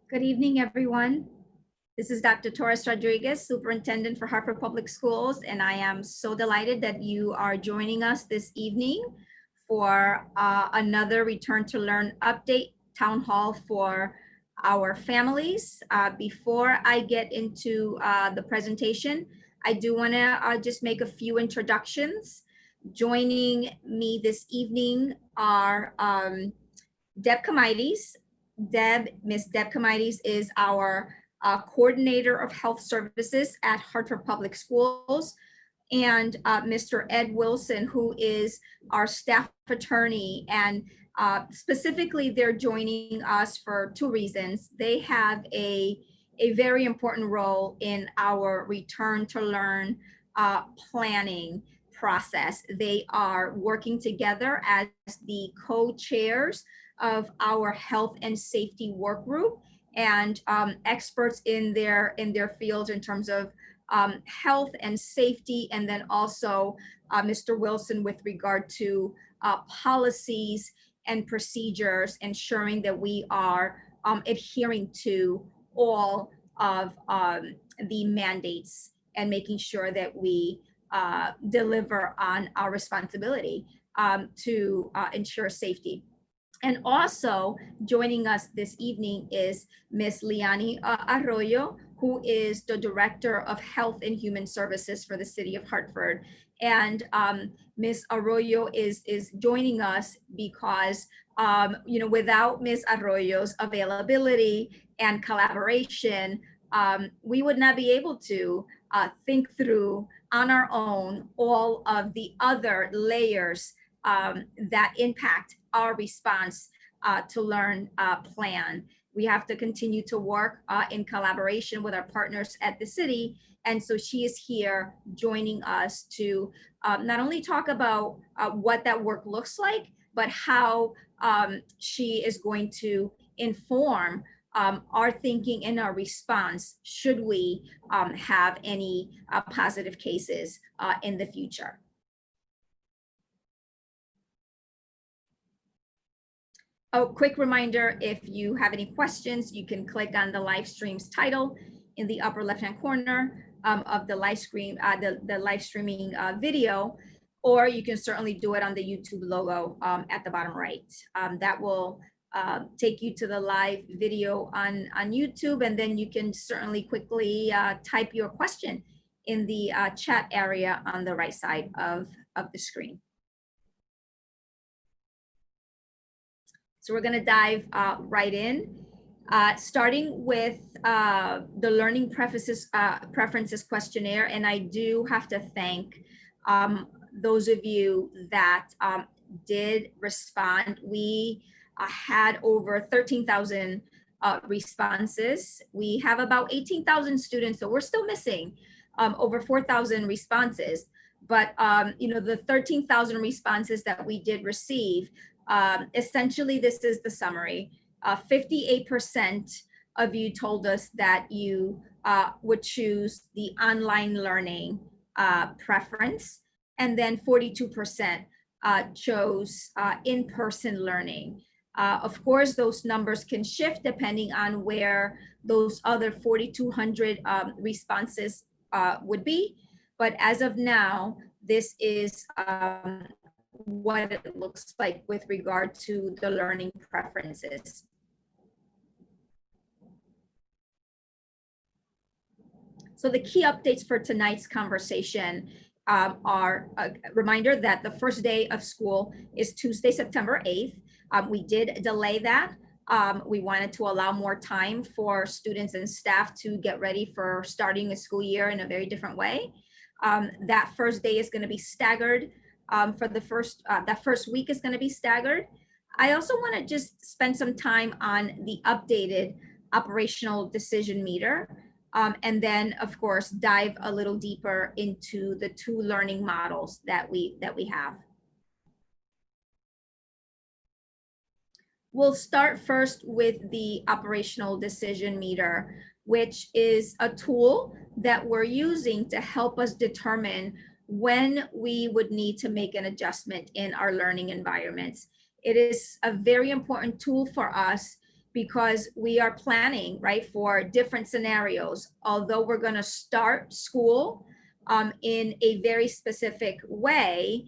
Good evening, everyone. This is Dr. Torres Rodriguez, Superintendent for Hartford Public Schools, and I am so delighted that you are joining us this evening for another Return to Learn update town hall for our families. Before I get into the presentation, I do want to just make a few introductions. Joining me this evening are Deb Comides. Miss Deb Comides is our coordinator of health services at Hartford Public Schools, and Mr. Ed Wilson, who is our staff attorney. And specifically, they're joining us for two reasons. They have a very important role in our return to learn planning process. They are working together as the co-chairs of our health and safety work group, and experts in their fields in terms of health and safety, and then also Mr. Wilson with regard to policies and procedures, ensuring that we are adhering to all of the mandates and making sure that we deliver on our responsibility to ensure safety. And also joining us this evening is Ms. Liani Arroyo, who is the Director of Health and Human Services for the City of Hartford. And Ms. Arroyo is joining us because, without Ms. Arroyo's availability and collaboration, we would not be able to think through on our own all of the other layers that impact our response to learn plan. We have to continue to work in collaboration with our partners at the city. And so she is here joining us to not only talk about what that work looks like, but how she is going to inform our thinking and our response should we have any positive cases in the future. Oh, quick reminder, if you have any questions, you can click on the live stream's title in the upper left-hand corner of the live stream, the live streaming video, or you can certainly do it on the YouTube logo at the bottom right. That will take you to the live video on YouTube, and then you can certainly quickly type your question in the chat area on the right side of the screen. So we're going to dive right in, starting with the Learning Preferences Questionnaire. And I do have to thank those of you that did respond. We had over 13,000 responses. We have about 18,000 students, so we're still missing over 4,000 responses. But the 13,000 responses that we did receive, essentially, this is the summary. 58% of you told us that you would choose the online learning preference, and then 42% chose in-person learning. Of course, those numbers can shift depending on where those other 4,200 responses would be. But as of now, this is what it looks like with regard to the learning preferences. So the key updates for tonight's conversation are a reminder that the first day of school is Tuesday, September 8th. We did delay that. We wanted to allow more time for students and staff to get ready for starting a school year in a very different way. That first day is going to be staggered. For the that first week is going to be staggered. I also want to just spend some time on the updated operational decision meter, and then of course dive a little deeper into the two learning models that we have. We'll start first with the operational decision meter, which is a tool that we're using to help us determine when we would need to make an adjustment in our learning environments. It is a very important tool for us because we are planning, right, for different scenarios. Although we're going to start school in a very specific way,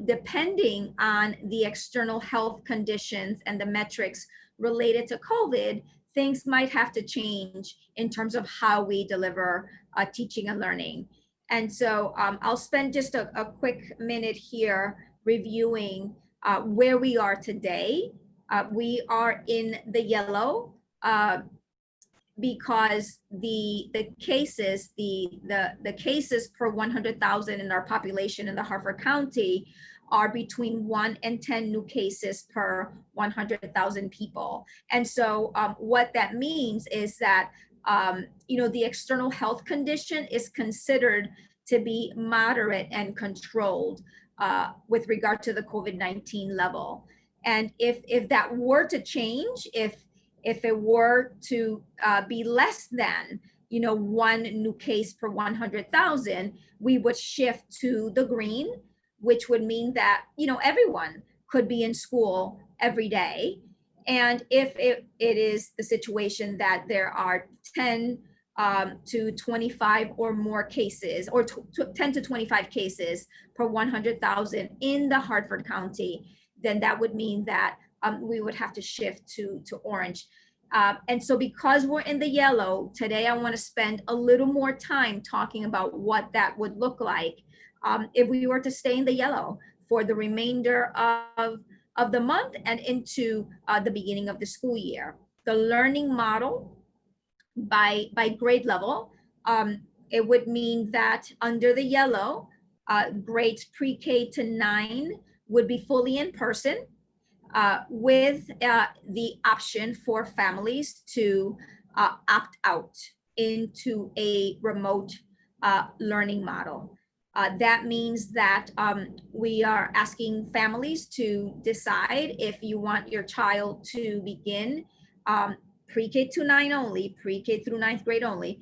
depending on the external health conditions and the metrics related to COVID, things might have to change in terms of how we deliver teaching and learning. And so I'll spend just a quick minute here reviewing where we are today. We are in the yellow because the cases, the cases per 100,000 in our population in the Harford County are between 1 and 10 new cases per 100,000 people. And so what that means is that the external health condition is considered to be moderate and controlled with regard to the COVID-19 level. And if that were to change, if it were to be less than 1 new case per 100,000, we would shift to the green, which would mean that everyone could be in school every day. And if it is the situation that there are 10 to 25 or more cases, or 10 to 25 cases per 100,000 in the Harford County, then that would mean that we would have to shift to orange. And so because we're in the yellow, today I want to spend a little more time talking about what that would look like if we were to stay in the yellow for the remainder of the month and into the beginning of the school year. The learning model by grade level, it would mean that under the yellow, grades pre-K to 9 would be fully in person, with the option for families to opt out into a remote learning model. That means that we are asking families to decide if you want your child to begin pre-K to 9 only, pre-K through 9th grade only,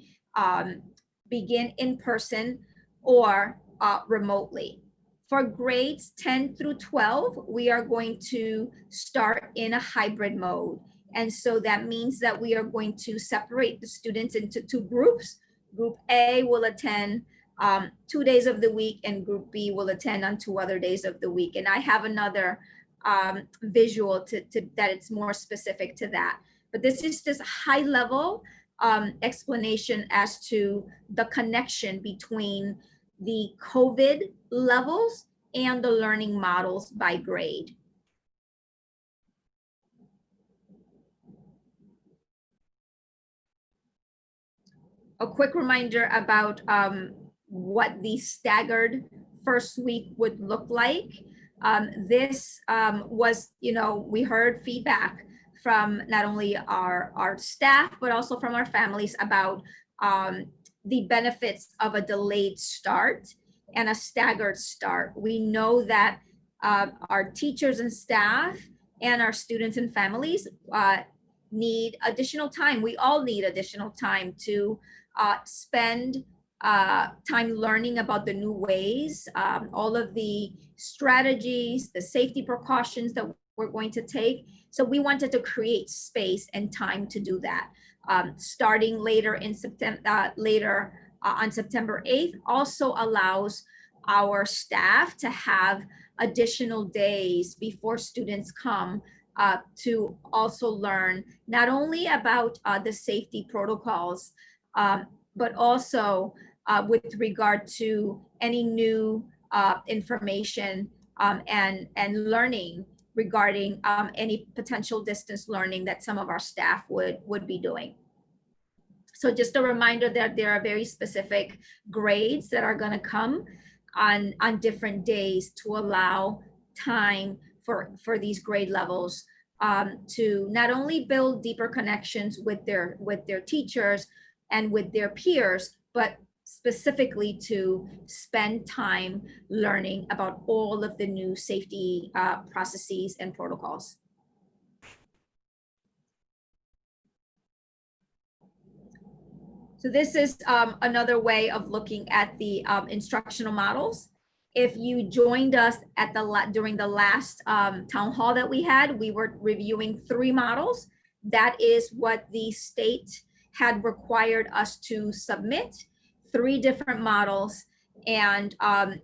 begin in person or remotely. For grades 10 through 12, we are going to start in a hybrid mode. And so that means that we are going to separate the students into 2 groups. Group A will attend 2 days of the week, and Group B will attend on 2 other days of the week. And I have another visual to that it's more specific to that. But this is just a high level explanation as to the connection between the COVID levels and the learning models by grade. A quick reminder about what the staggered first week would look like. This was, we heard feedback from not only our staff, but also from our families about the benefits of a delayed start and a staggered start. We know that our teachers and staff and our students and families need additional time. We all need additional time to spend time learning about the new ways, all of the strategies, the safety precautions that we're going to take. So we wanted to create space and time to do that. Starting later in September, on September 8th, also allows our staff to have additional days before students come to also learn not only about the safety protocols, but also with regard to any new information and learning regarding any potential distance learning that some of our staff would be doing. So just a reminder that there are very specific grades that are going to come on different days to allow time for these grade levels to not only build deeper connections with their teachers and with their peers, but specifically to spend time learning about all of the new safety processes and protocols. So this is another way of looking at the instructional models. If you joined us at during the last town hall that we had, we were reviewing 3 models. That is what the state had required us to submit, 3 different models. And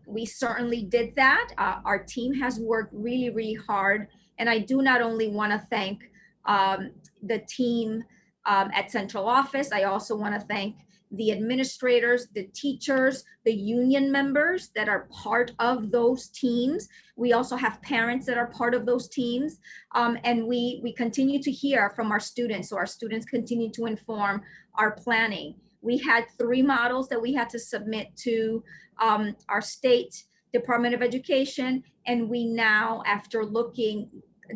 we certainly did that. Our team has worked really, really hard. And I do not only want to thank the team at central office, I also want to thank the administrators, the teachers, the union members that are part of those teams. We also have parents that are part of those teams. And we continue to hear from our students. So our students continue to inform our planning. We had 3 models that we had to submit to our state Department of Education. And we now, after looking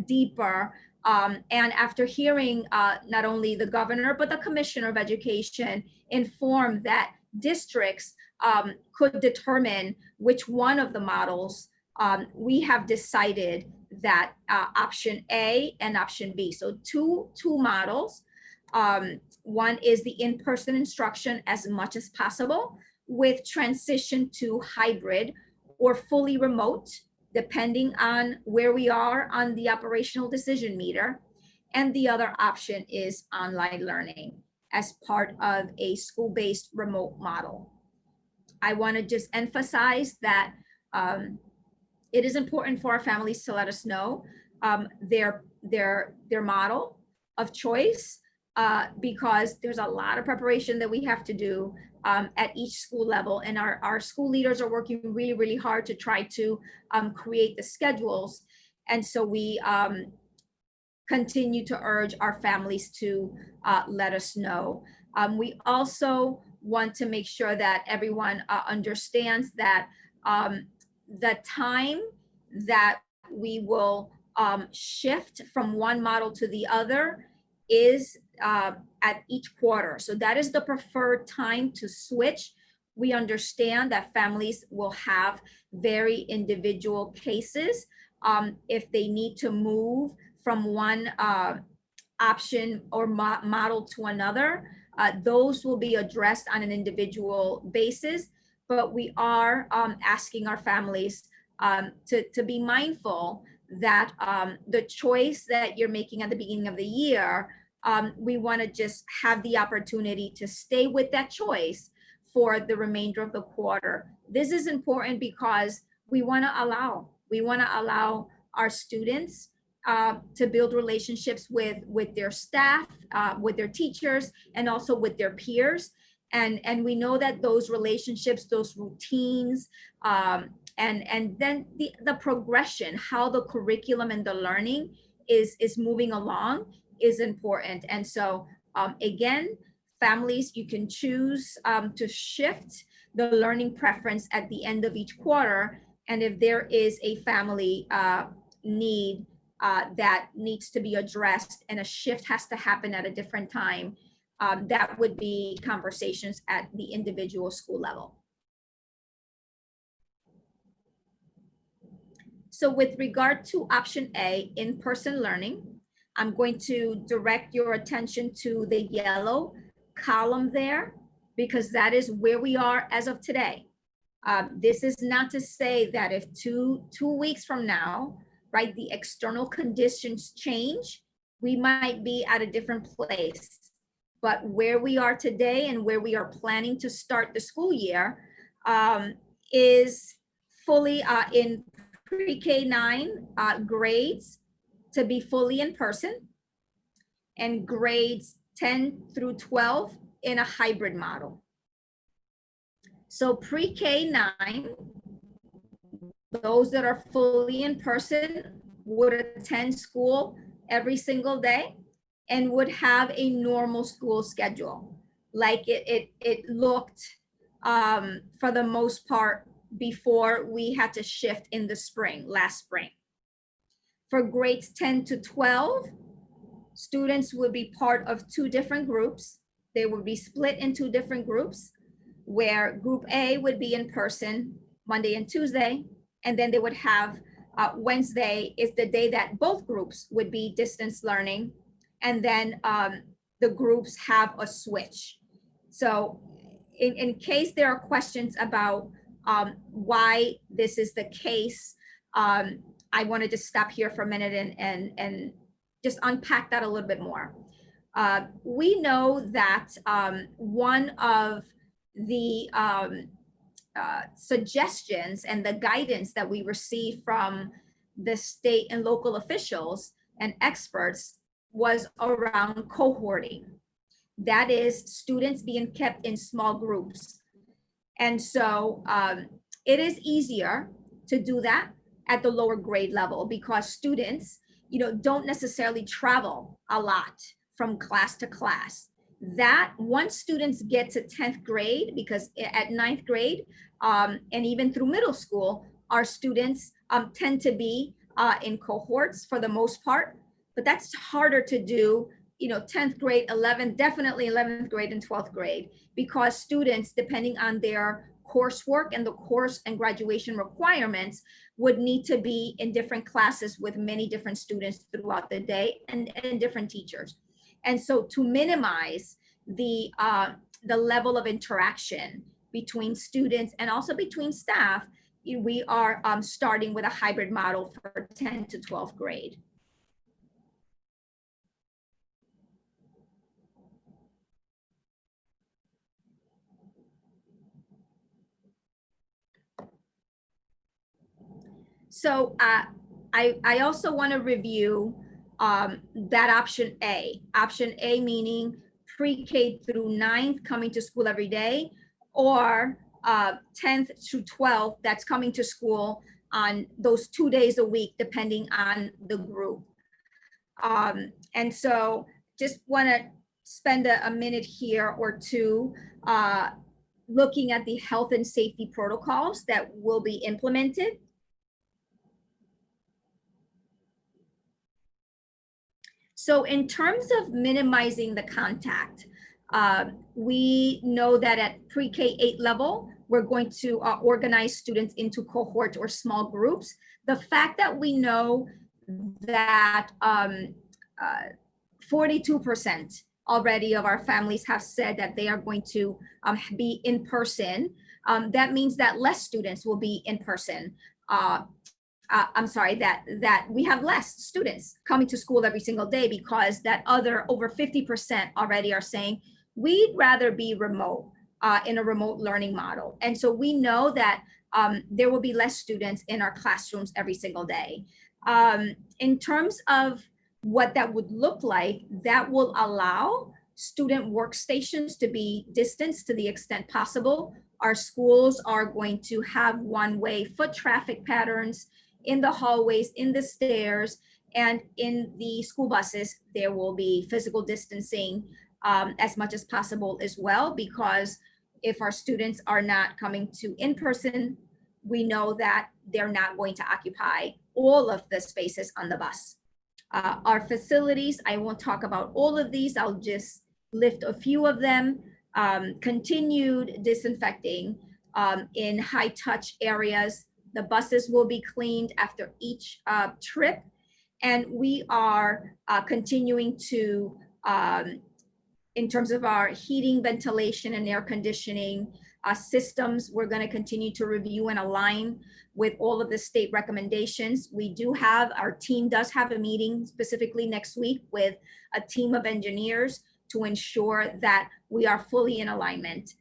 deeper, and after hearing not only the governor, but the commissioner of education informed that districts could determine which one of the models, we have decided that option A and option B. So two models. One is the in-person instruction as much as possible with transition to hybrid or fully remote, depending on where we are on the operational decision meter. And the other option is online learning as part of a school-based remote model. I want to just emphasize that it is important for our families to let us know their model of choice, because there's a lot of preparation that we have to do at each school level. And our school leaders are working really, really hard to try to create the schedules. And so we continue to urge our families to let us know. We also want to make sure that everyone understands that the time that we will shift from one model to the other is at each quarter. So that is the preferred time to switch. We understand that families will have very individual cases. If they need to move from one option or model to another, those will be addressed on an individual basis. But we are asking our families to be mindful that the choice that you're making at the beginning of the year, we want to just have the opportunity to stay with that choice for the remainder of the quarter. This is important because we want to allow our students to build relationships with their staff, with their teachers, and also with their peers. And we know that those relationships, those routines, and then the progression, how the curriculum and the learning is moving along is important. And so again, families, you can choose to shift the learning preference at the end of each quarter. And if there is a family need that needs to be addressed and a shift has to happen at a different time, that would be conversations at the individual school level. So with regard to option A, in-person learning, I'm going to direct your attention to the yellow column there, because that is where we are as of today. This is not to say that if two weeks from now, right, the external conditions change, we might be at a different place. But where we are today and where we are planning to start the school year is fully in pre-K-9 grades to be fully in person, and grades 10 through 12 in a hybrid model. So pre-K-9, those that are fully in person would attend school every single day and would have a normal school schedule, like it looked for the most part before we had to shift in the spring, last spring. For grades 10 to 12, students would be part of 2 different groups. They would be split in 2 different groups, where group A would be in person Monday and Tuesday, and then they would have Wednesday is the day that both groups would be distance learning, and then the groups have a switch. So in case there are questions about why this is the case, I want to just stop here for a minute and just unpack that a little bit more. We know that one of the suggestions and the guidance that we receive from the state and local officials and experts was around cohorting. That is, students being kept in small groups. And so it is easier to do that at the lower grade level because students, don't necessarily travel a lot from class to class. That once students get to 10th grade, because at 9th grade and even through middle school, our students tend to be in cohorts for the most part, but that's harder to do 10th grade, 11th, definitely 11th grade and 12th grade, because students, depending on their coursework and the course and graduation requirements, would need to be in different classes with many different students throughout the day and different teachers. And so to minimize the level of interaction between students and also between staff, we are starting with a hybrid model for 10th to 12th grade. So I also want to review that option A. Option A meaning pre-K through 9th coming to school every day, or 10th through 12th that's coming to school on those 2 days a week, depending on the group. And so just want to spend a minute here or two looking at the health and safety protocols that will be implemented. So in terms of minimizing the contact, we know that at pre-K 8 level, we're going to organize students into cohorts or small groups. The fact that we know that 42% already of our families have said that they are going to be in person, that means that less students will be in person. I'm sorry, that we have less students coming to school every single day, because that other over 50% already are saying we'd rather be remote in a remote learning model. And so we know that there will be less students in our classrooms every single day. In terms of what that would look like, that will allow student workstations to be distanced to the extent possible. Our schools are going to have one-way foot traffic patterns in the hallways, in the stairs, and in the school buses. There will be physical distancing as much as possible as well, because if our students are not coming to in-person, we know that they're not going to occupy all of the spaces on the bus. Our facilities, I won't talk about all of these, I'll just lift a few of them. Continued disinfecting in high-touch areas. The buses will be cleaned after each trip, and we are continuing to, in terms of our heating, ventilation, and air conditioning systems, we're going to continue to review and align with all of the state recommendations. Our team does have a meeting specifically next week with a team of engineers to ensure that we are fully in alignment.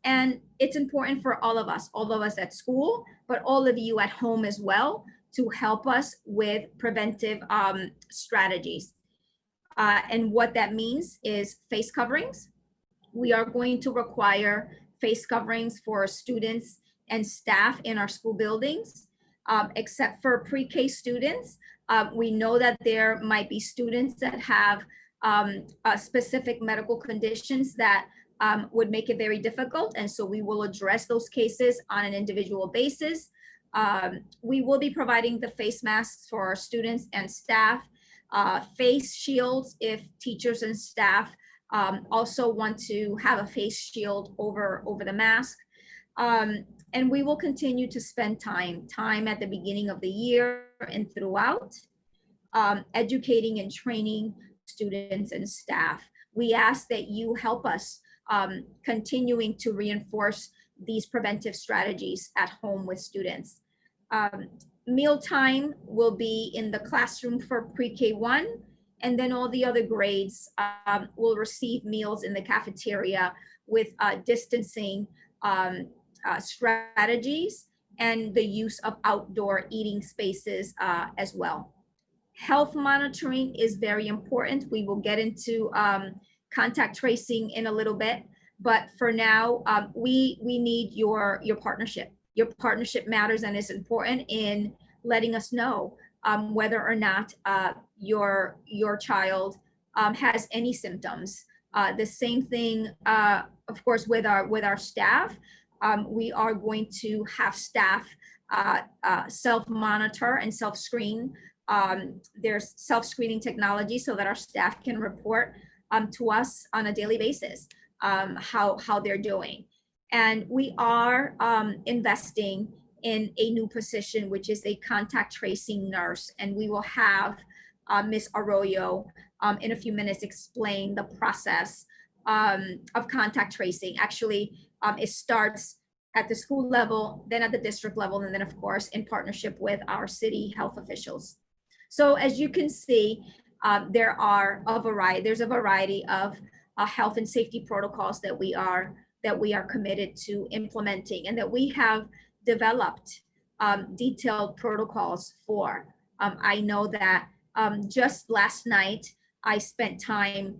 And it's important for all of us at school, but all of you at home as well, to help us with preventive strategies. And what that means is face coverings. We are going to require face coverings for students and staff in our school buildings, except for pre-K students. We know that there might be students that have specific medical conditions that would make it very difficult. And so we will address those cases on an individual basis. We will be providing the face masks for our students and staff, face shields if teachers and staff also want to have a face shield over the mask. And we will continue to spend time at the beginning of the year and throughout, educating and training students and staff. We ask that you help us continuing to reinforce these preventive strategies at home with students. Mealtime will be in the classroom for pre-K 1, And then all the other grades will receive meals in the cafeteria with distancing strategies and the use of outdoor eating spaces as well. Health monitoring is very important. We will get into contact tracing in a little bit, but for now, we need your partnership. Your partnership matters and is important in letting us know whether or not your child has any symptoms. The same thing, of course, with our staff. We are going to have staff self-monitor and self-screen. There's self-screening technology so that our staff can report to us on a daily basis how they're doing. And we are investing in a new position, which is a contact tracing nurse. And we will have Ms. Arroyo in a few minutes explain the process of contact tracing. Actually, it starts at the school level, then at the district level, and then of course in partnership with our city health officials. So as you can see, there's a variety of health and safety protocols that we are committed to implementing and that we have developed detailed protocols for. I know that just last night, I spent time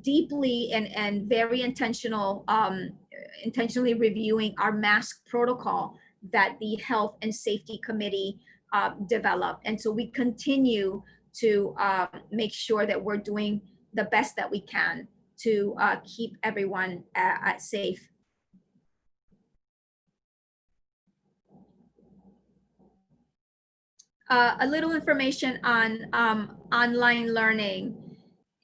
deeply and very intentionally reviewing our mask protocol that the Health and Safety Committee developed. And so we continue to make sure that we're doing the best that we can to keep everyone safe. A little information on online learning.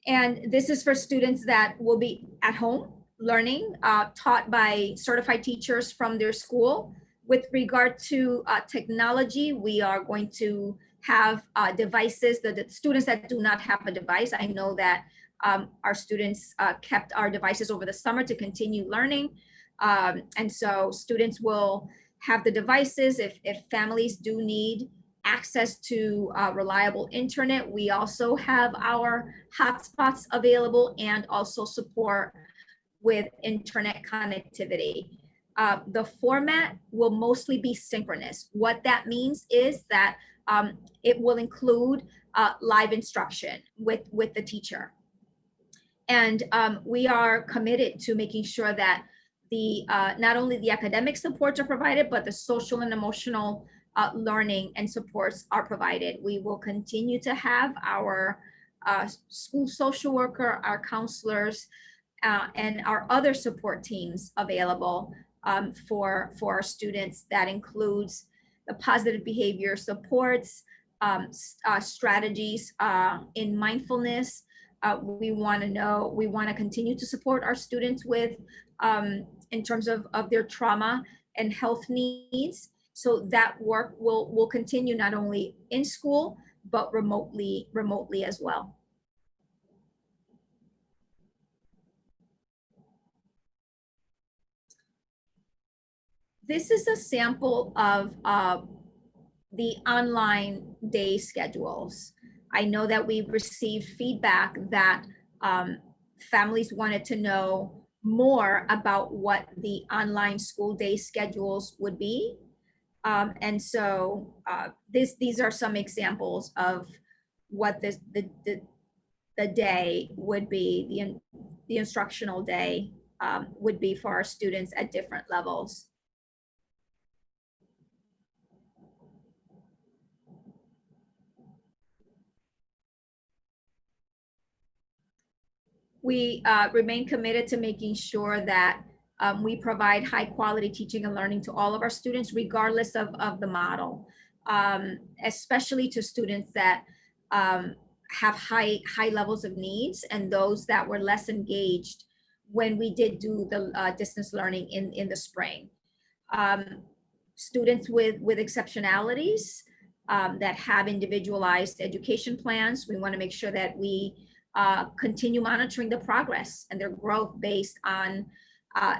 And this is for students that will be at home learning, taught by certified teachers from their school. With regard to technology, we are going to have devices, the students that do not have a device. I know that our students kept our devices over the summer to continue learning. And so students will have the devices. If families do need access to reliable internet, we also have our hotspots available and also support with internet connectivity. The format will mostly be synchronous. What that means is that it will include live instruction with the teacher. And we are committed to making sure that the not only the academic supports are provided, but the social and emotional learning and supports are provided. We will continue to have our school social worker, our counselors, and our other support teams available for our students. That includes the positive behavior supports, strategies in mindfulness. We want to continue to support our students with in terms of their trauma and health needs. So that work will continue not only in school, but remotely as well. This is a sample of the online day schedules. I know that we've received feedback that families wanted to know more about what the online school day schedules would be. And so these are some examples of what the day would be, the instructional day would be for our students at different levels. We remain committed to making sure that we provide high quality teaching and learning to all of our students, regardless of the model, especially to students that have high levels of needs and those that were less engaged when we did do the distance learning in the spring. Students with exceptionalities that have individualized education plans, we want to make sure that we continue monitoring the progress and their growth based on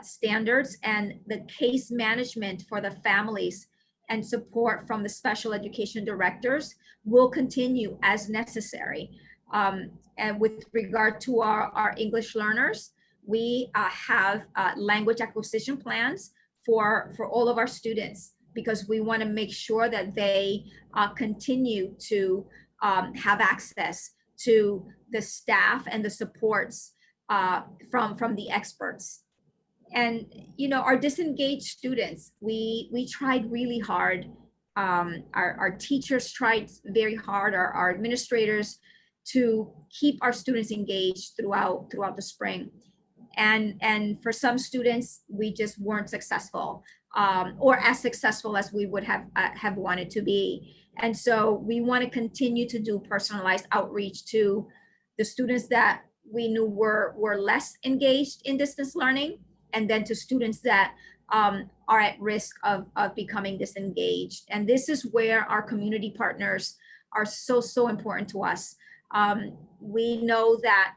standards, and the case management for the families and support from the special education directors will continue as necessary. And with regard to our English learners, we have language acquisition plans for all of our students, because we want to make sure that they continue to have access to the staff and the supports from the experts. And our disengaged students, we tried really hard. Our teachers tried very hard, our administrators, to keep our students engaged throughout the spring. And for some students, we just weren't successful, or as successful as we would have wanted to be. And so we want to continue to do personalized outreach to the students that we knew were less engaged in distance learning, and then to students that are at risk of becoming disengaged. And this is where our community partners are so important to us. We know that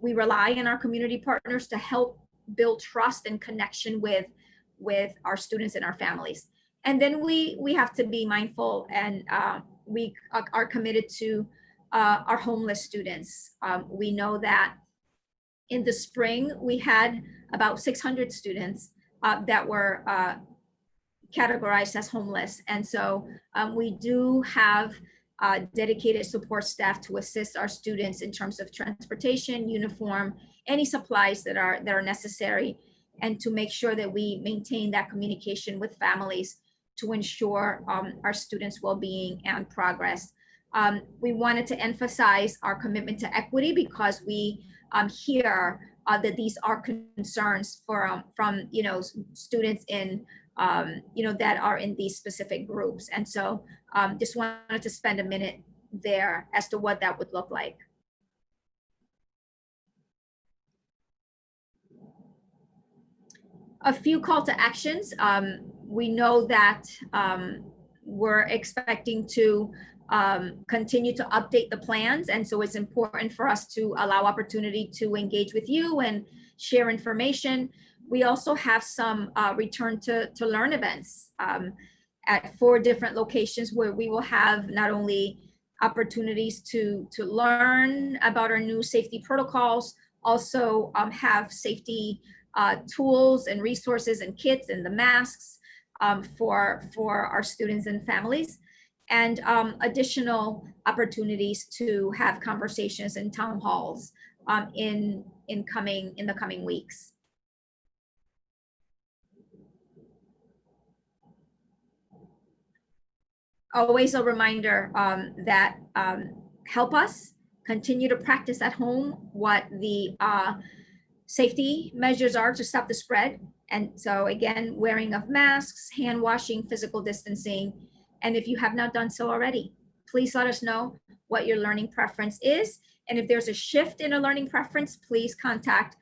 we rely on our community partners to help build trust and connection with our students and our families. And then we have to be mindful, and we are committed to our homeless students. We know that in the spring, we had about 600 students that were categorized as homeless. And so we do have dedicated support staff to assist our students in terms of transportation, uniform, any supplies that are necessary, and to make sure that we maintain that communication with families to ensure our students' well-being and progress. We wanted to emphasize our commitment to equity, because we hear that these are concerns from students in that are in these specific groups. And so just wanted to spend a minute there as to what that would look like. A few call to actions. We know that we're expecting to continue to update the plans. And so it's important for us to allow opportunity to engage with you and share information. We also have some return to learn events at 4 different locations, where we will have not only opportunities to learn about our new safety protocols, also have safety tools and resources and kits and the masks for our students and families, and additional opportunities to have conversations in town halls in the coming weeks. Always a reminder that help us continue to practice at home what the safety measures are to stop the spread. And so again, wearing of masks, hand washing, physical distancing. And if you have not done so already, please let us know what your learning preference is. And if there's a shift in a learning preference, please contact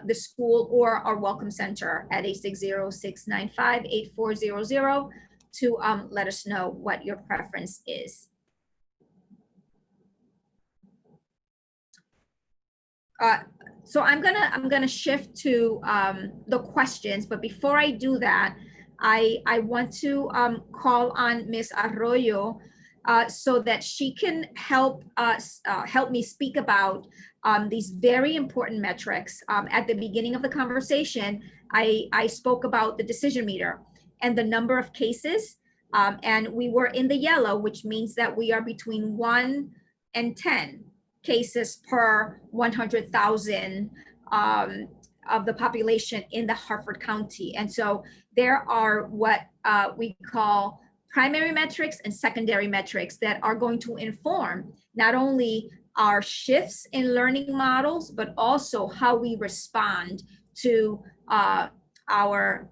the school or our Welcome Center at 860-695-8400 to let us know what your preference is. So I'm gonna shift to the questions, but before I do that, I want to call on Ms. Arroyo so that she can help me speak about these very important metrics. At the beginning of the conversation, I spoke about the decision meter and the number of cases, and we were in the yellow, which means that we are between 1 and 10 cases per 100,000 of the population in the Harford County. And so there are what we call primary metrics and secondary metrics that are going to inform not only our shifts in learning models, but also how we respond to our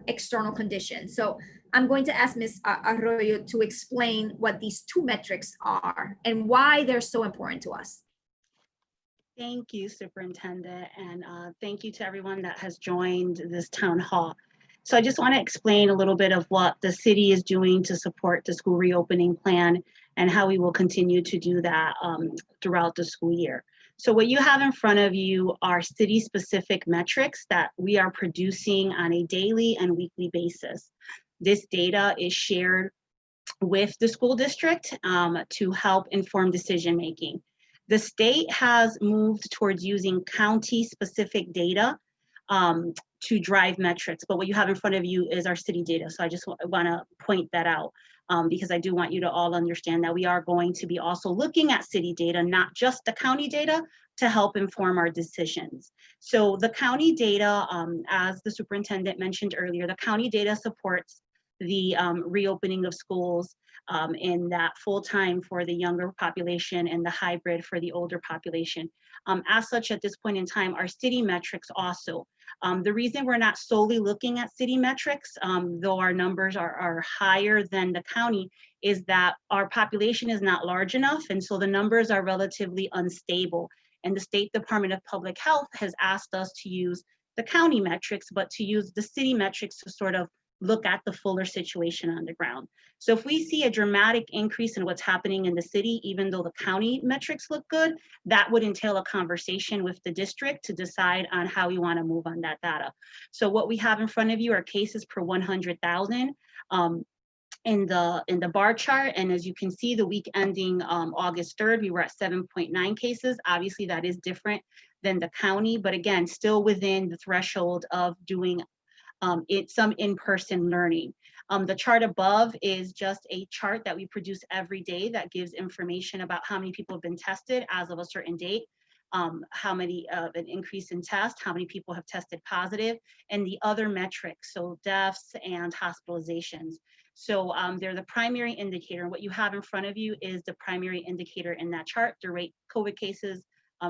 external conditions. So I'm going to ask Ms. Arroyo to explain what these 2 metrics are and why they're so important to us. Thank you, Superintendent, and thank you to everyone that has joined this town hall. So I just want to explain a little bit of what the city is doing to support the school reopening plan and how we will continue to do that throughout the school year. So what you have in front of you are city-specific metrics that we are producing on a daily and weekly basis. This data is shared with the school district to help inform decision-making. The state has moved towards using county-specific data to drive metrics, but what you have in front of you is our city data. So I just want to point that out because I do want you to all understand that we are going to be also looking at city data, not just the county data, to help inform our decisions. So the county data, as the superintendent mentioned earlier, the county data supports the reopening of schools in that full-time for the younger population and the hybrid for the older population. As such, at this point in time, our city metrics also. The reason we're not solely looking at city metrics, though our numbers are higher than the county, is that our population is not large enough, and so the numbers are relatively unstable. And the State Department of Public Health has asked us to use the county metrics, but to use the city metrics to sort of look at the fuller situation on the ground. So if we see a dramatic increase in what's happening in the city, even though the county metrics look good, that would entail a conversation with the district to decide on how we want to move on that data. So what we have in front of you are cases per 100,000 in the bar chart. And as you can see, the week ending August 3rd, we were at 7.9 cases. Obviously, that is different than the county, but again, still within the threshold of doing some in-person learning. The chart above is just a chart that we produce every day that gives information about how many people have been tested as of a certain date, how many an increase in test, how many people have tested positive, and the other metrics, so deaths and hospitalizations. So they're the primary indicator. What you have in front of you is the primary indicator in that chart, the rate COVID cases,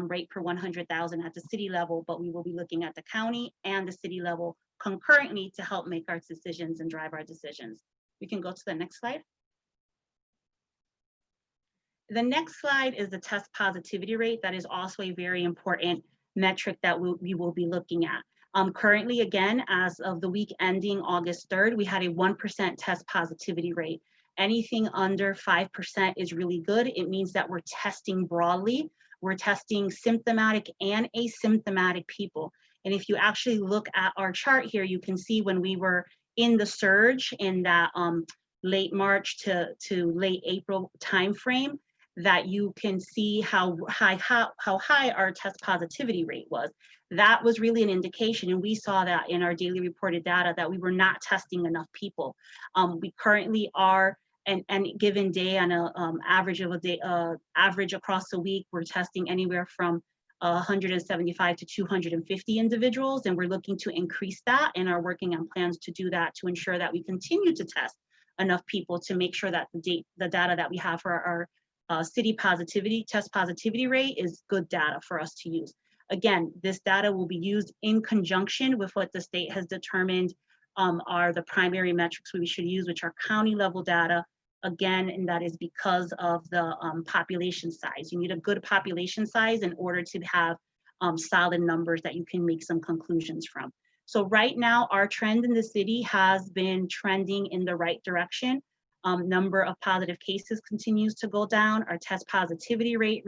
rate per 100,000 at the city level, but we will be looking at the county and the city level concurrently to help make our decisions and drive our decisions. We can go to the next slide. The next slide is the test positivity rate. That is also a very important metric that we will be looking at. Currently, again, as of the week ending August 3rd, we had a 1% test positivity rate. Anything under 5% is really good. It means that we're testing broadly. We're testing symptomatic and asymptomatic people. And if you actually look at our chart here, you can see when we were in the surge in that late March to late April timeframe, that you can see how high our test positivity rate was. That was really an indication, and we saw that in our daily reported data, that we were not testing enough people. We currently are, and given day on a average of a day, average across the week, we're testing anywhere from 175 to 250 individuals, and we're looking to increase that and are working on plans to do that to ensure that we continue to test enough people to make sure that the data that we have for our city test positivity rate is good data for us to use. Again, this data will be used in conjunction with what the state has determined are the primary metrics we should use, which are county level data. Again, and that is because of the population size. You need a good population size in order to have solid numbers that you can make some conclusions from. So right now, our trend in the city has been trending in the right direction. Number of positive cases continues to go down. Our test positivity rate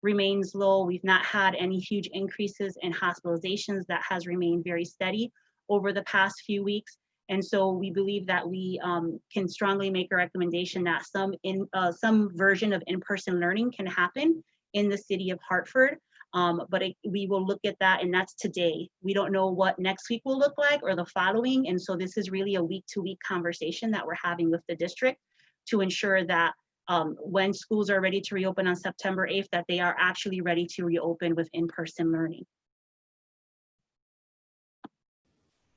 remains low. We've not had any huge increases in hospitalizations. That has remained very steady over the past few weeks. And so we believe that we can strongly make a recommendation that some version of in-person learning can happen in the city of Hartford. But we will look at that, and that's today. We don't know what next week will look like or the following. And so this is really a week-to-week conversation that we're having with the district to ensure that when schools are ready to reopen on September 8th, that they are actually ready to reopen with in-person learning.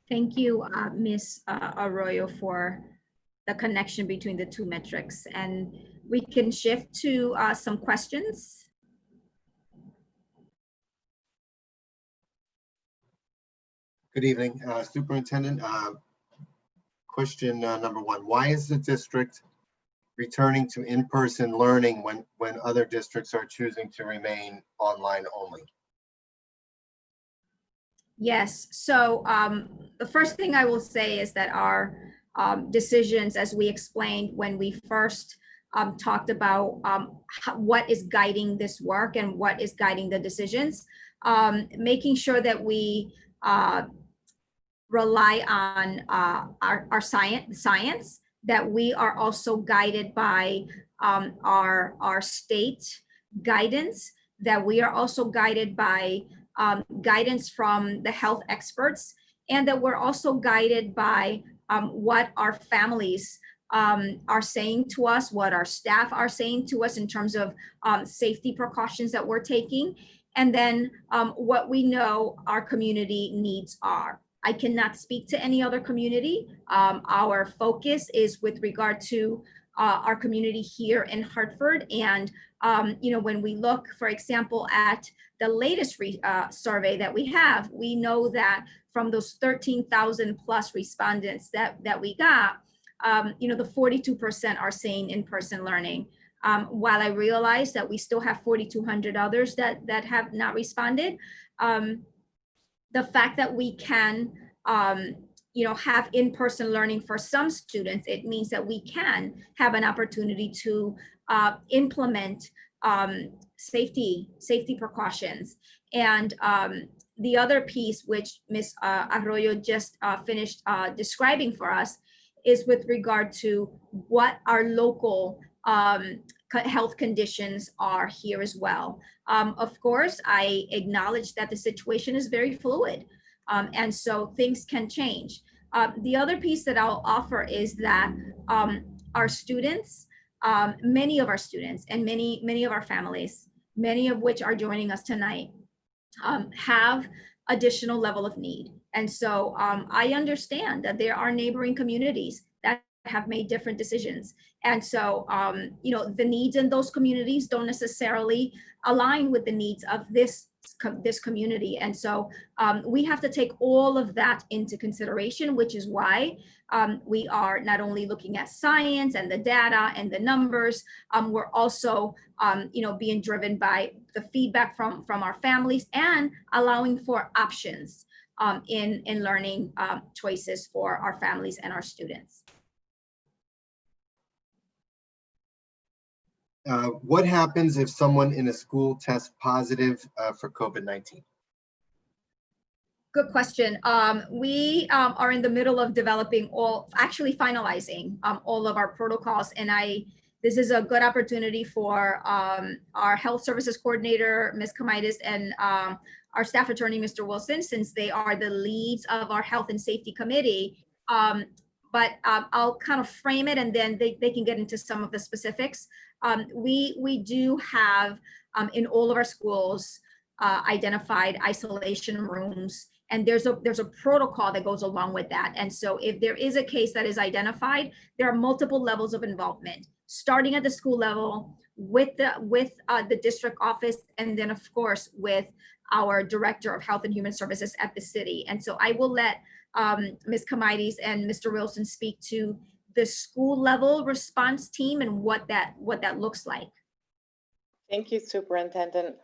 Thank you, Ms. Arroyo, for the connection between the two metrics. And we can shift to some questions. Good evening, Superintendent. Question number one, why is the district returning to in-person learning when other districts are choosing to remain online only? Yes, so the first thing I will say is that our decisions, as we explained when we first talked about what is guiding this work and what is guiding the decisions, making sure that we rely on our science, that we are also guided by our state guidance, that we are also guided by guidance from the health experts, and that we're also guided by what our families are saying to us, what our staff are saying to us in terms of safety precautions that we're taking, and then what we know our community needs are. I cannot speak to any other community. Our focus is with regard to our community here in Hartford. And when we look, for example, at the latest survey that we have, we know that from those 13,000 plus respondents that we got, the 42% are saying in-person learning. While I realize that we still have 4,200 others that have not responded, the fact that we can have in-person learning for some students, it means that we can have an opportunity to implement safety precautions. And the other piece, which Ms. Arroyo just finished describing for us, is with regard to what our local health conditions are here as well. Of course, I acknowledge that the situation is very fluid, and so things can change. The other piece that I'll offer is that our students, many of our students and many of our families, many of which are joining us tonight, have additional level of need. And so I understand that there are neighboring communities that have made different decisions. And so, the needs in those communities don't necessarily align with the needs of this community. And so we have to take all of that into consideration, which is why we are not only looking at science and the data and the numbers, we're also, being driven by the feedback from our families and allowing for options in learning choices for our families and our students. What happens if someone in a school tests positive for COVID-19? Good question. We are in the middle of finalizing all of our protocols, and this is a good opportunity for our health services coordinator, Ms. Kamaitis, and our staff attorney, Mr. Wilson, since they are the leads of our health and safety committee. But I'll kind of frame it, and then they can get into some of the specifics. We do have in all of our schools identified isolation rooms, and there's a protocol that goes along with that. And so if there is a case that is identified, there are multiple levels of involvement, starting at the school level with the district office, and then of course with our director of health and human services at the city. And so I will let Ms. Kamaitis and Mr. Wilson speak to the school level response team and what that looks like. Thank you, Superintendent.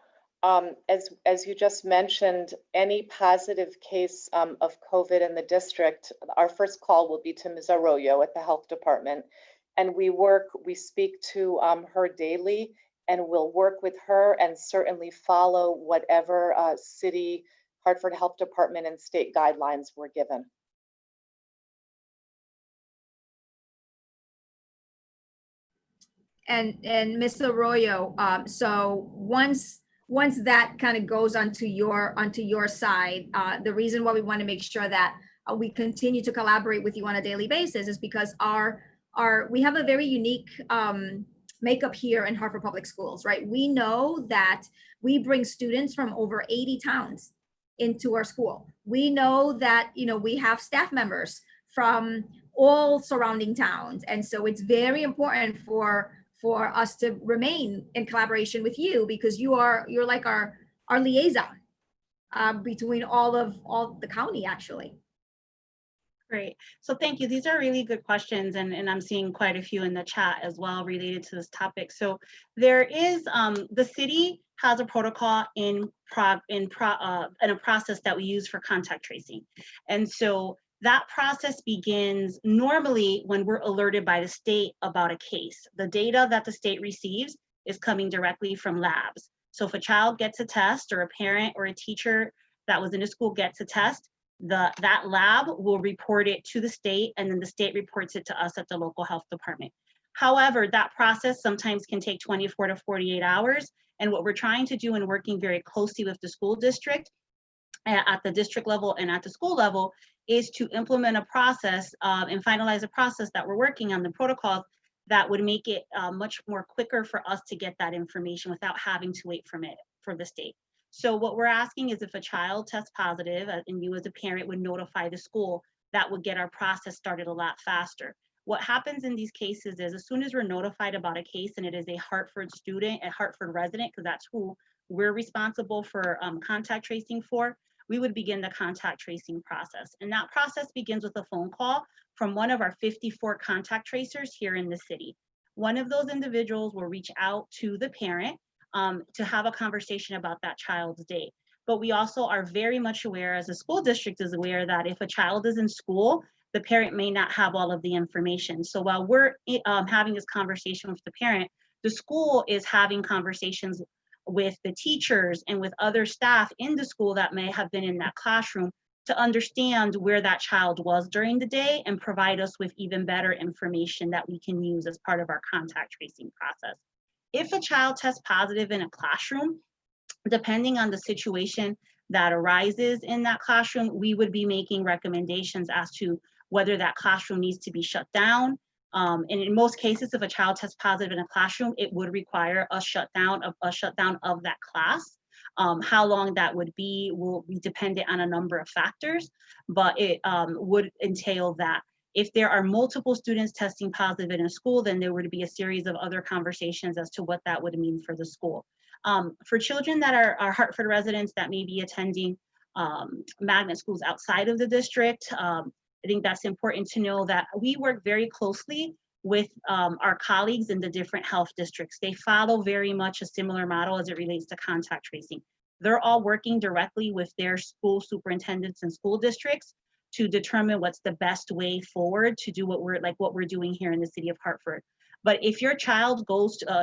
As you just mentioned, any positive case of COVID in the district, our first call will be to Ms. Arroyo at the health department. And we speak to her daily, and we'll work with her and certainly follow whatever city, Hartford Health Department and state guidelines were given. And Ms. Arroyo, so once that kind of goes onto your side, the reason why we want to make sure that we continue to collaborate with you on a daily basis is because we have a very unique makeup here in Hartford Public Schools, right? We know that we bring students from over 80 towns into our school. We know that we have staff members from all surrounding towns, and so it's very important for us to remain in collaboration with you, because you're like our liaison between all the county, actually. Great. So thank you. These are really good questions, and I'm seeing quite a few in the chat as well related to this topic. So there is the city has a protocol in a process that we use for contact tracing, and so that process begins normally when we're alerted by the state about a case. The data that the state receives is coming directly from labs. So if a child gets a test, or a parent or a teacher that was in a school gets a test, that lab will report it to the state, and then the state reports it to us at the local health department. However, that process sometimes can take 24 to 48 hours. And what we're trying to do, and working very closely with the school district at the district level and at the school level, is to implement a process and finalize a process that we're working on, the protocols that would make it much more quicker for us to get that information without having to wait for the state. So what we're asking is if a child tests positive and you as a parent would notify the school, that would get our process started a lot faster. What happens in these cases is as soon as we're notified about a case and it is a Hartford student, a Hartford resident, because that's who we're responsible for contact tracing for, we would begin the contact tracing process. And that process begins with a phone call from one of our 54 contact tracers here in the city. One of those individuals will reach out to the parent to have a conversation about that child's day. But we also are very much aware, as the school district is aware, that if a child is in school, the parent may not have all of the information. So while we're having this conversation with the parent, the school is having conversations with the teachers and with other staff in the school that may have been in that classroom to understand where that child was during the day and provide us with even better information that we can use as part of our contact tracing process. If a child tests positive in a classroom, depending on the situation that arises in that classroom, we would be making recommendations as to whether that classroom needs to be shut down. And in most cases, if a child tests positive in a classroom, it would require a shutdown of that class. How long that would be will be dependent on a number of factors, but it would entail that. If there are multiple students testing positive in a school, then there would be a series of other conversations as to what that would mean for the school. For children that are Hartford residents that may be attending magnet schools outside of the district, I think that's important to know that we work very closely with our colleagues in the different health districts. They follow very much a similar model as it relates to contact tracing. They're all working directly with their school superintendents and school districts to determine what's the best way forward to do what we're doing here in the city of Hartford. But if your child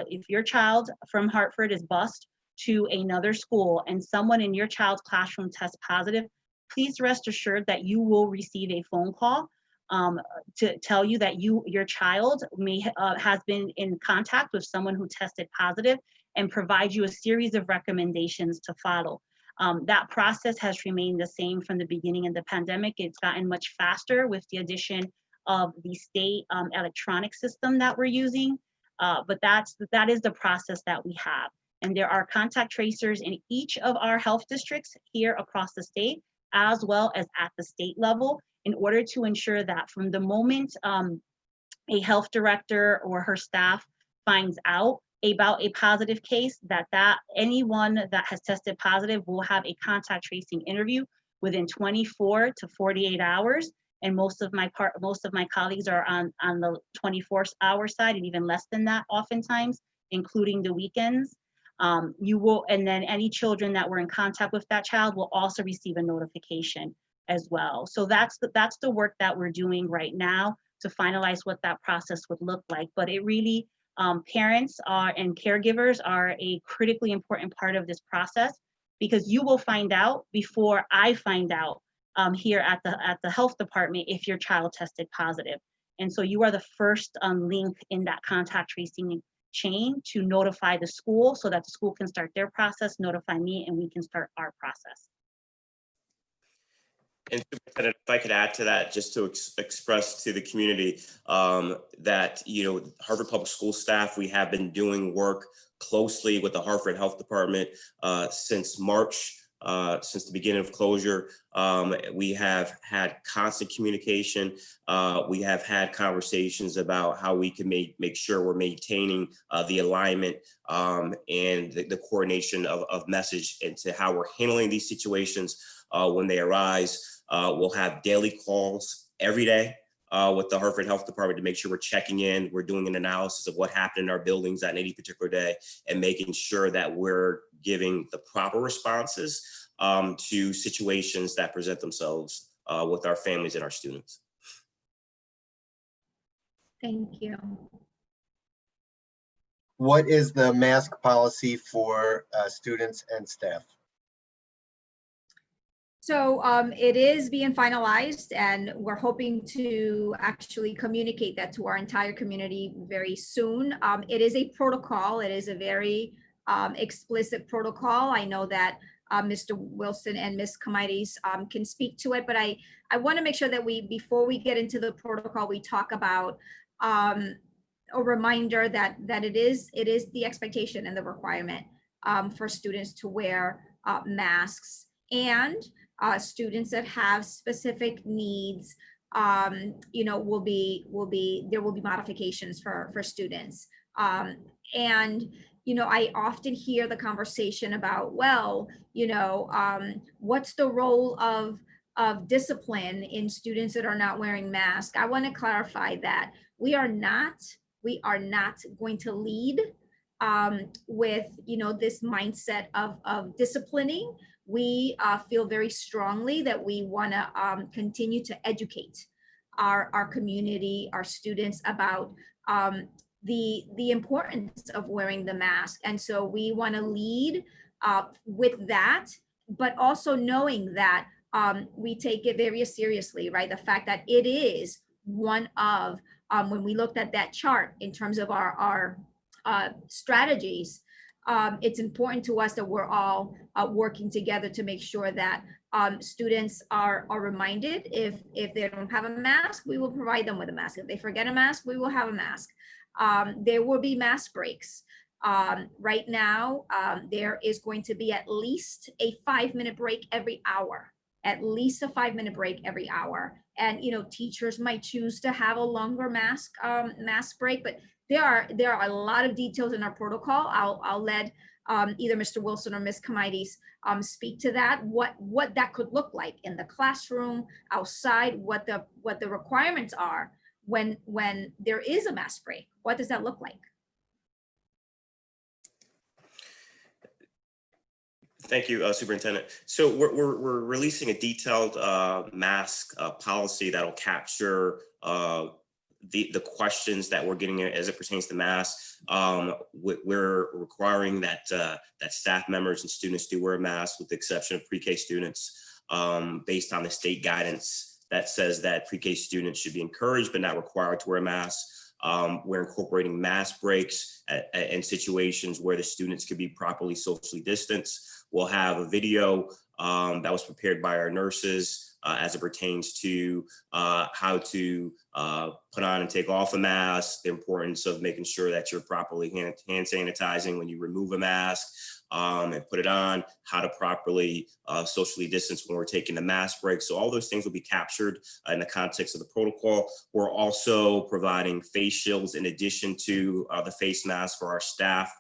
if your child from Hartford is bused to another school and someone in your child's classroom tests positive, please rest assured that you will receive a phone call to tell you that your child has been in contact with someone who tested positive and provide you a series of recommendations to follow. That process has remained the same from the beginning of the pandemic. It's gotten much faster with the addition of the state electronic system that we're using, but that is the process that we have. And there are contact tracers in each of our health districts here across the state, as well as at the state level, in order to ensure that from the moment a health director or her staff finds out about a positive case, that anyone that has tested positive will have a contact tracing interview within 24 to 48 hours. And most of my colleagues are on the 24-hour side, and even less than that oftentimes, including the weekends. And then any children that were in contact with that child will also receive a notification as well. So that's the work that we're doing right now to finalize what that process would look like. But it really, parents and caregivers are a critically important part of this process, because you will find out before I find out here at the health department if your child tested positive. And so you are the first link in that contact tracing chain to notify the school so that the school can start their process, notify me, and we can start our process. And Superintendent, if I could add to that, just to express to the community that, Hartford Public School staff, we have been doing work closely with the Hartford Health Department since March, since the beginning of closure. We have had constant communication. We have had conversations about how we can make sure we're maintaining the alignment and the coordination of message into how we're handling these situations when they arise. We'll have daily calls every day with the Hartford Health Department to make sure we're checking in. We're doing an analysis of what happened in our buildings at any particular day and making sure that we're giving the proper responses to situations that present themselves with our families and our students. Thank you. What is the mask policy for students and staff? So it is being finalized, and we're hoping to actually communicate that to our entire community very soon. It is a protocol. It is a very explicit protocol. I know that Mr. Wilson and Ms. Comides can speak to it, but I want to make sure that before we get into the protocol, we talk about a reminder that it is the expectation and the requirement for students to wear masks, and students that have specific needs, there will be modifications for students. And I often hear the conversation about, well, what's the role of discipline in students that are not wearing masks? I want to clarify that we are not going to lead with this mindset of disciplining. We feel very strongly that we want to continue to educate our community, our students, about the importance of wearing the mask. And so we want to lead with that, but also knowing that we take it very seriously, right? The fact that it is one of, when we looked at that chart in terms of our strategies, it's important to us that we're all working together to make sure that students are reminded. If they don't have a mask, we will provide them with a mask. If they forget a mask, we will have a mask. There will be mask breaks. Right now, there is going to be at least a 5-minute break every hour. At least a 5-minute break every hour. And teachers might choose to have a longer mask break, but there are a lot of details in our protocol. I'll let either Mr. Wilson or Ms. Comides speak to that, what that could look like in the classroom, outside, what the requirements are when there is a mask break. What does that look like? Thank you, Superintendent. So we're releasing a detailed mask policy that'll capture the questions that we're getting as it pertains to masks. We're requiring that staff members and students do wear masks, with the exception of pre-K students, based on the state guidance that says that pre-K students should be encouraged but not required to wear a mask. We're incorporating mask breaks in situations where the students could be properly socially distanced. We'll have a video that was prepared by our nurses as it pertains to how to put on and take off a mask, the importance of making sure that you're properly hand sanitizing when you remove a mask and put it on, how to properly socially distance when we're taking the mask break. So all those things will be captured in the context of the protocol. We're also providing face shields in addition to the face masks for our staff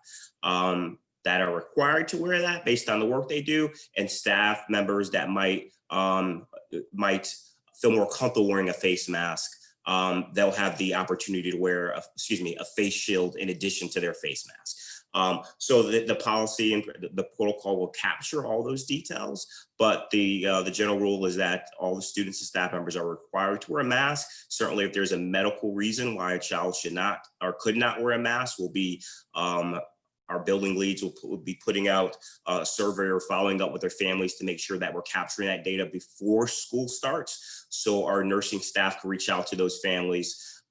that are required to wear that based on the work they do, and staff members that might feel more comfortable wearing a face mask. They'll have the opportunity to wear a face shield in addition to their face mask. So the policy and the protocol will capture all those details, but the general rule is that all the students and staff members are required to wear a mask. Certainly, if there's a medical reason why a child should not or could not wear a mask, will be our building leads will be putting out a survey or following up with their families to make sure that we're capturing that data before school starts, so our nursing staff can reach out to those families.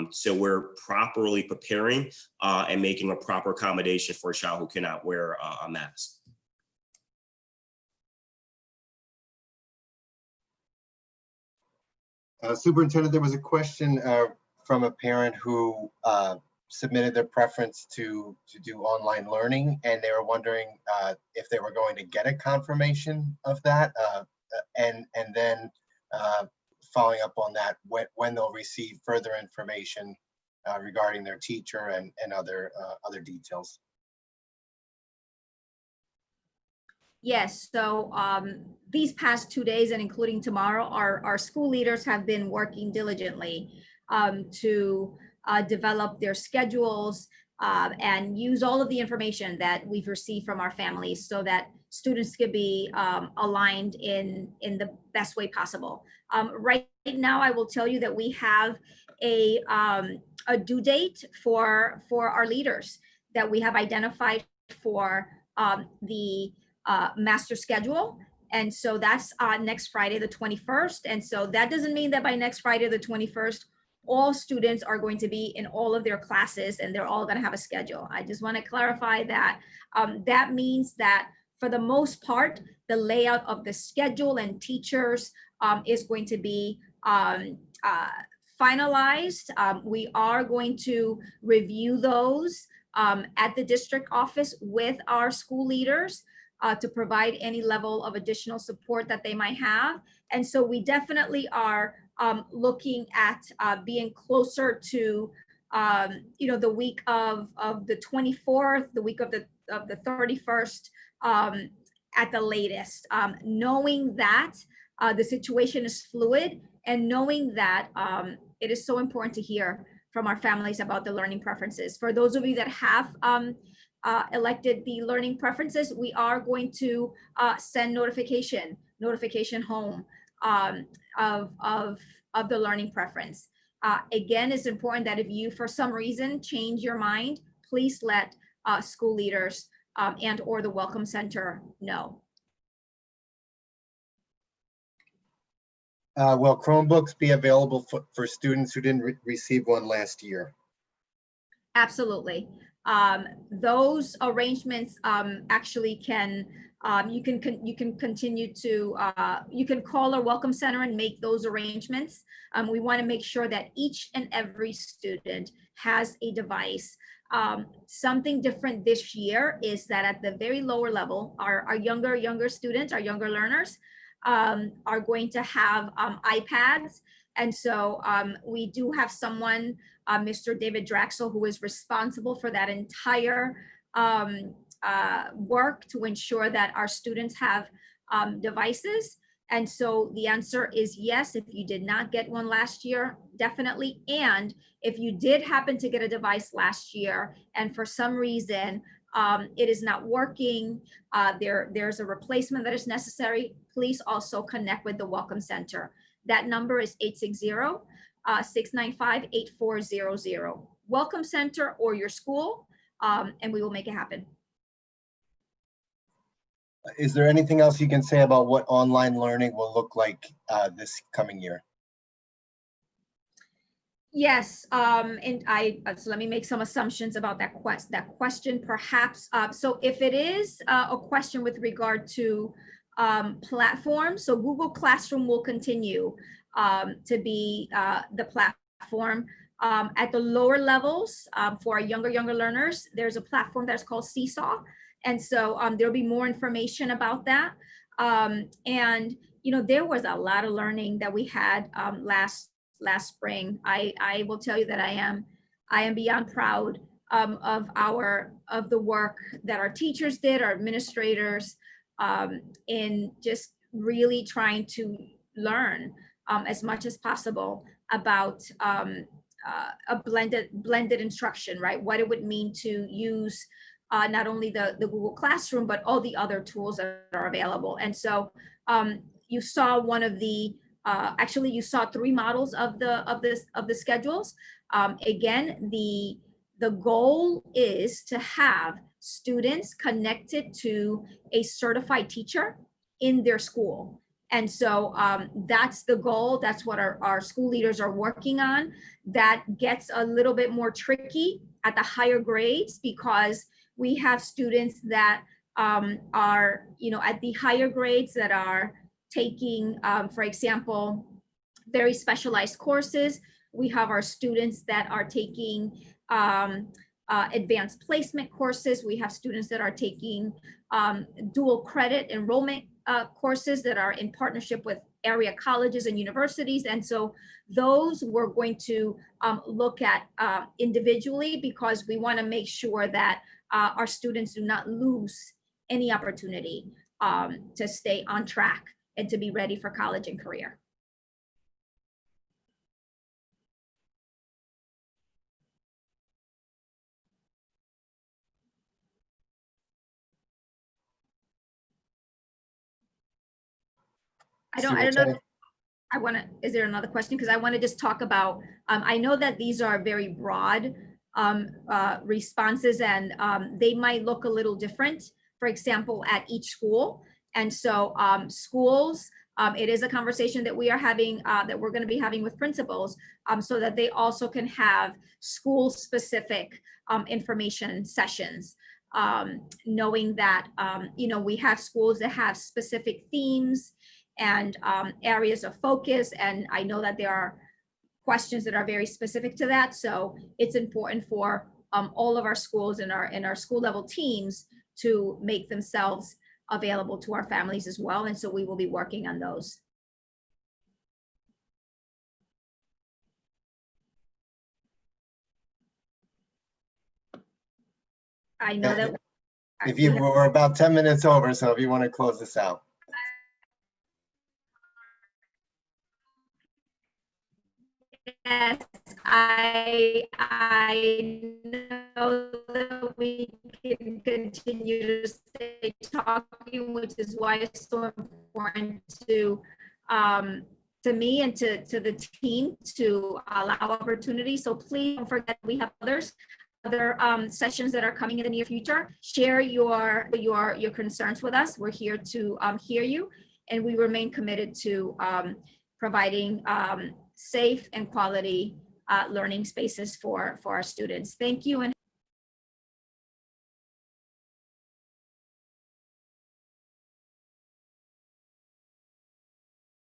So we're properly preparing and making a proper accommodation for a child who cannot wear a mask. Superintendent, there was a question from a parent who submitted their preference to do online learning, and they were wondering if they were going to get a confirmation of that, and then following up on that, when they'll receive further information regarding their teacher and other details. Yes, so these past 2 days and including tomorrow, our school leaders have been working diligently to develop their schedules and use all of the information that we've received from our families so that students could be aligned in the best way possible. Right now, I will tell you that we have a due date for our leaders that we have identified for the master schedule, And so that's next Friday, the 21st. And so that doesn't mean that by next Friday, the 21st, all students are going to be in all of their classes and they're all going to have a schedule. I just want to clarify that. That means that for the most part, the layout of the schedule and teachers is going to be finalized. We are going to review those at the district office with our school leaders to provide any level of additional support that they might have. And so we definitely are looking at being closer to the week of the 24th, the week of the 31st at the latest, knowing that the situation is fluid and knowing that it is so important to hear from our families about the learning preferences. For those of you that have elected the learning preferences, we are going to send notification home of the learning preference. Again, it's important that if you, for some reason, change your mind, please let school leaders and or the Welcome Center know. Will Chromebooks be available for students who didn't receive one last year? Absolutely. Those arrangements actually can, you can continue to, you can call our Welcome Center and make those arrangements. We want to make sure that each and every student has a device. Something different this year is that at the very lower level, our younger students, our younger learners are going to have iPads. And so we do have someone, Mr. David Draxel, who is responsible for that entire work to ensure that our students have devices. And so the answer is yes, if you did not get one last year, definitely. And if you did happen to get a device last year and for some reason it is not working, there's a replacement that is necessary, please also connect with the Welcome Center. That number is 860-695-8400. Welcome Center or your school, and we will make it happen. Is there anything else you can say about what online learning will look like this coming year? Yes, and so let me make some assumptions about that question, perhaps. So if it is a question with regard to platforms, so Google Classroom will continue to be the platform. At the lower levels, for our younger learners, there's a platform that's called Seesaw. And so there'll be more information about that. And, there was a lot of learning that we had last spring. I will tell you that I am beyond proud of the work that our teachers did, our administrators, in just really trying to learn as much as possible about a blended instruction, right? What it would mean to use not only the Google Classroom, but all the other tools that are available. And so you saw one of the, actually you saw 3 models of the schedules. Again, the goal is to have students connected to a certified teacher in their school. And so that's the goal. That's what our school leaders are working on. That gets a little bit more tricky at the higher grades because we have students that are, at the higher grades that are taking, for example, very specialized courses. We have our students that are taking advanced placement courses. We have students that are taking dual credit enrollment courses that are in partnership with area colleges and universities. And so those we're going to look at individually because we want to make sure that our students do not lose any opportunity to stay on track and to be ready for college and career. I don't know. Is there another question? Because I want to just talk about, I know that these are very broad responses and they might look a little different, for example, at each school. And so schools, it is a conversation that we are having, that we're going to be having with principals, so that they also can have school-specific information sessions, knowing that, we have schools that have specific themes and areas of focus. And I know that there are questions that are very specific to that. So it's important for all of our schools and our school level teams to make themselves available to our families as well. And so we will be working on those. I know that. If you were about 10 minutes over, so if you want to close this out. Yes, I know that we can continue to stay talking, which is why it's so important to me and to the team to allow opportunity. So please don't forget we have other sessions that are coming in the near future. Share your concerns with us. We're here to hear you, and we remain committed to providing safe and quality learning spaces for our students. Thank you. And